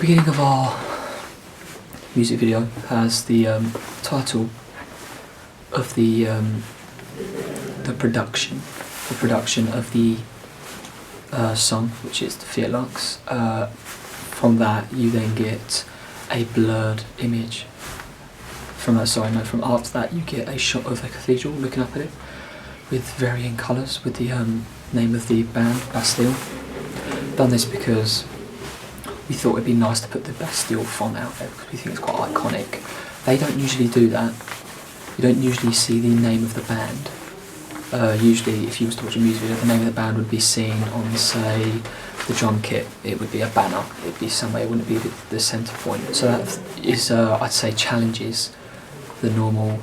beginning of our music video has the title of the production of the song, which is the Fiat Lux. From that, you then get a blurred image. From after that, you get a shot of the cathedral looking up at it with varying colours with the name of the band, Bastille. Done this because we thought it'd be nice to put the Bastille font out there because we think it's quite iconic. They don't usually do that. You don't usually see the name of the band. Usually, if you was to watch a music video, the name of the band would be seen on, say, the drum kit. It would be a banner. It would be somewhere. It wouldn't be the centre point. So that is, I'd say, challenges the norm,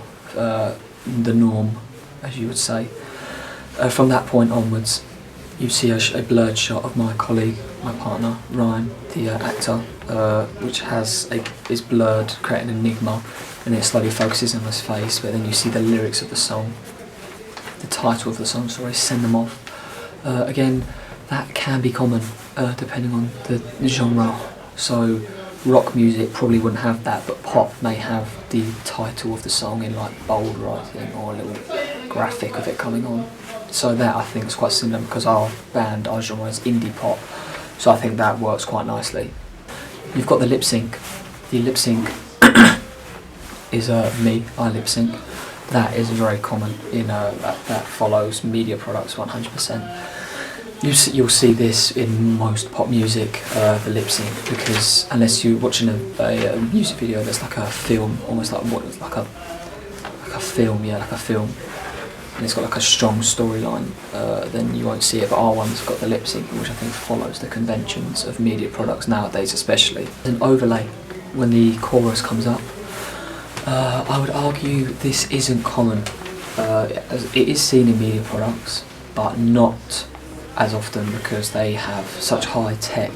as you would say. From that point onwards, you see a blurred shot of my colleague, my partner, Ryan, the actor, which is blurred, creating an enigma, and it slowly focuses on his face, but then you see the lyrics of the song, the title of the song, Send Them Off. Again, that can be common, depending on the genre. So, rock music probably wouldn't have that, but pop may have the title of the song in like bold writing or a little graphic of it coming on. So that I think is quite similar because our genre is indie pop. So I think that works quite nicely. You've got the lip sync. The lip sync is me, I lip sync. That is very common in that follows media products 100%. You'll see this in most pop music, the lip sync, because unless you're watching a music video that's like a film, almost like like a film, like a film, and it's got like a strong storyline, then you won't see it. But our one's got the lip syncing, which I think follows the conventions of media products nowadays, especially. An overlay when the chorus comes up. I would argue this isn't common. It is seen in media products, but not as often because they have such high tech.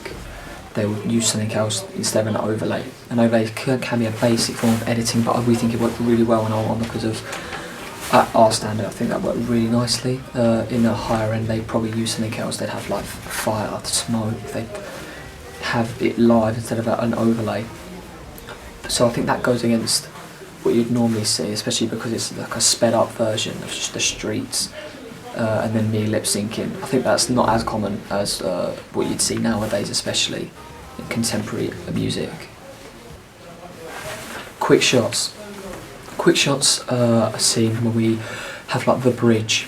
They would use something else instead of an overlay. An overlay can be a basic form of editing, but we think it worked really well on our one because of, at our standard, I think that worked really nicely. In a higher end, they'd probably use something else. They'd have like fire, smoke. They'd have it live instead of an overlay. So I think that goes against what you'd normally see, especially because it's like a sped up version of just the streets. And then me lip syncing. I think that's not as common as what you'd see nowadays, especially in contemporary music. Quick shots. Quick shots are seen when we have like the bridge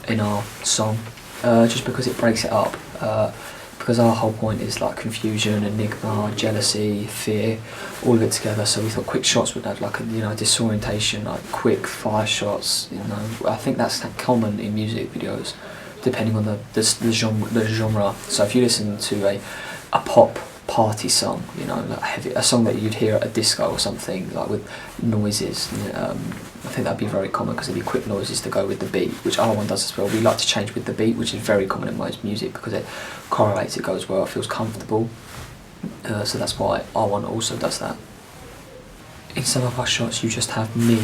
in our song, just because it breaks it up. Because our whole point is like confusion, enigma, jealousy, fear, all of it together. So we thought quick shots would add like a disorientation, like quick fire shots. I think that's common in music videos, depending on the genre. So if you listen to a pop party song, like a song that you'd hear at a disco or something, like with noises, I think that'd be very common because there'd be quick noises to go with the beat, which our one does as well. We like to change with the beat, which is very common in most music because it correlates, it goes well, it feels comfortable. So that's why our one also does that. In some of our shots, you just have me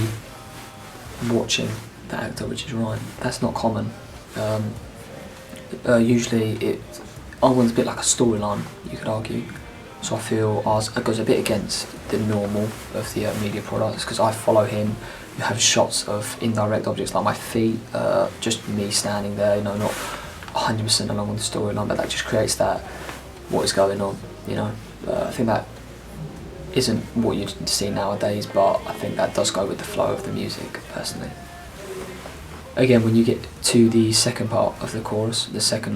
watching the actor, which is Ryan. That's not common. Usually, our one's a bit like a storyline, you could argue. So I feel ours goes a bit against the normal of the media products because I follow him. You have shots of indirect objects like my feet, just me standing there, not 100% along with the storyline, but that just creates that, what is going on, I think that isn't what you'd see nowadays, but I think that does go with the flow of the music, personally. Again, when you get to the second part of the chorus, the second,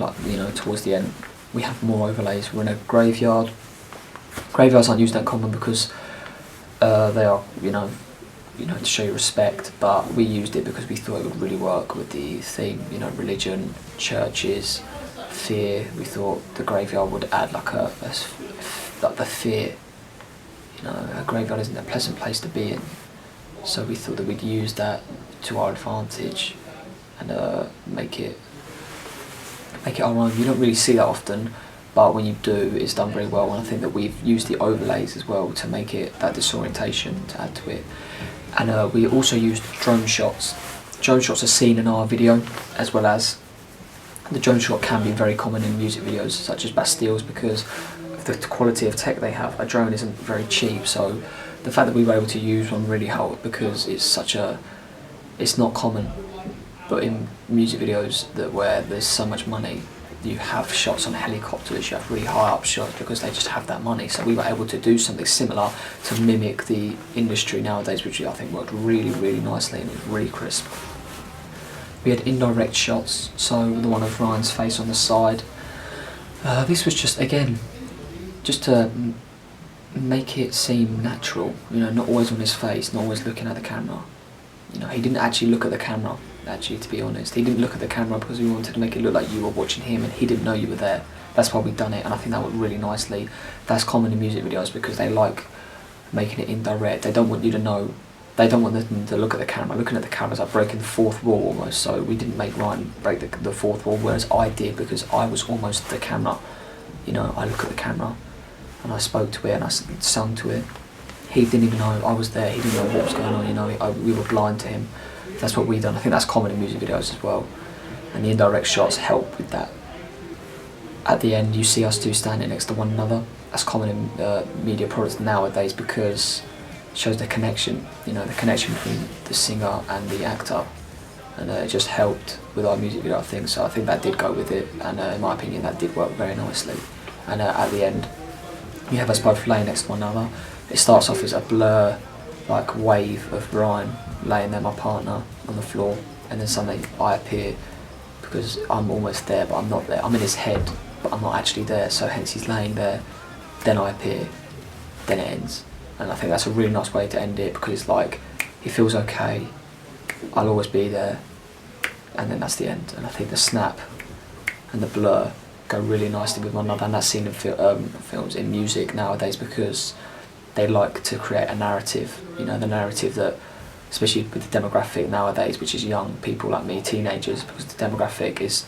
towards the end, we have more overlays. We're in a graveyard. Graveyards aren't used that common because they are, to show you respect, but we used it because we thought it would really work with the theme, religion, churches, fear. We thought the graveyard would add like the fear. A graveyard isn't a pleasant place to be in, so we thought that we'd use that to our advantage and make it our own. You don't really see that often, but when you do, it's done very well, and I think that we've used the overlays as well to make it that disorientation, to add to it. And we also used drone shots. Drone shots are seen in our video, as well as the drone shot can be very common in music videos such as Bastille's because of the quality of tech they have, a drone isn't very cheap. So the fact that we were able to use one really helped, because it's not common. But in music videos where there's so much money, you have shots on helicopters, you have really high up shots, because they just have that money. So we were able to do something similar to mimic the industry nowadays, which I think worked really, really nicely and was really crisp. We had indirect shots, so the one of Ryan's face on the side. This was just, again, just to make it seem natural, you know, not always on his face, not always looking at the camera. You know, he didn't actually look at the camera, actually, to be honest. He didn't look at the camera because we wanted to make it look like you were watching him and he didn't know you were there. That's why we've done it, and I think that worked really nicely. That's common in music videos because they like making it indirect. They don't want you to know, they don't want them to look at the camera. Looking at the camera is like breaking the fourth wall almost, so we didn't make Ryan break the fourth wall, whereas I did, because I was almost the camera. You know, I look at the camera and I spoke to it and I sung to it. He didn't even know I was there, he didn't know what was going on, you know, we were blind to him. That's what we done. I think that's common in music videos as well. And the indirect shots help with that. At the end, you see us two standing next to one another. That's common in media products nowadays, because it shows the connection, you know, the connection between the singer and the actor. And it just helped with our music video, I think. So I think that did go with it, and in my opinion, that did work very nicely. And at the end, you have us both laying next to one another. It starts off as a blur, like wave of Brian laying there, my partner, on the floor, and then suddenly I appear, because I'm almost there, but I'm not there. I'm in his head, but I'm not actually there, so hence he's laying there, then I appear, then it ends. And I think that's a really nice way to end it, because it's like, he feels okay, I'll always be there, and then that's the end. And I think the snap and the blur go really nicely with one another, and that's seen in films, in music nowadays, because they like to create a narrative, you know, the narrative that, especially with the demographic nowadays, which is young people like me, teenagers, because the demographic is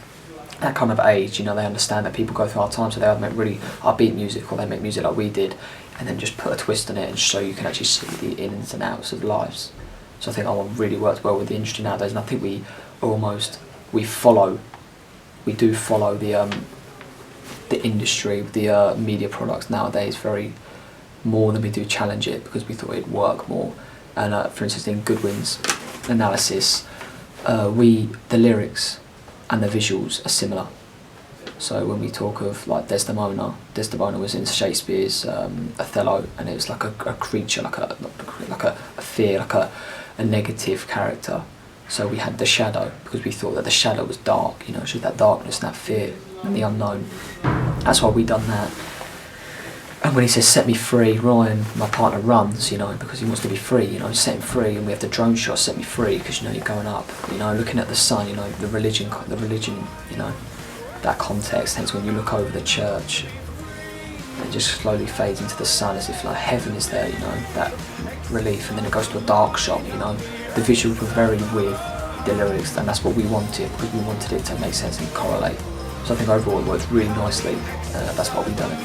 that kind of age, you know, they understand that people go through hard times, so they either make really upbeat music or they make music like we did, and then just put a twist on it and show you can actually see the ins and outs of lives. So I think that one really works well with the industry nowadays, and I think we do follow the industry, the media products nowadays very more than we do challenge it, because we thought it'd work more. And for instance, in Goodwin's analysis, the lyrics and the visuals are similar. So when we talk of like Desdemona was in Shakespeare's Othello, and it was like a creature, like a fear, like a negative character. So we had the shadow, because we thought that the shadow was dark, you know, it showed that darkness and that fear and the unknown. That's why we done that. And when he says set me free, Ryan, my partner, runs, you know, because he wants to be free, you know, set him free. And we have the drone shot, set me free, because, you know, you're going up, you know, looking at the sun, you know, the religion, you know, that context. Hence when you look over the church, it just slowly fades into the sun as if like heaven is there, you know, that relief. And then it goes to a dark shot, you know. The visuals were very with the lyrics, and that's what we wanted, because we wanted it to make sense and correlate. So I think overall it worked really nicely. That's why we've done it.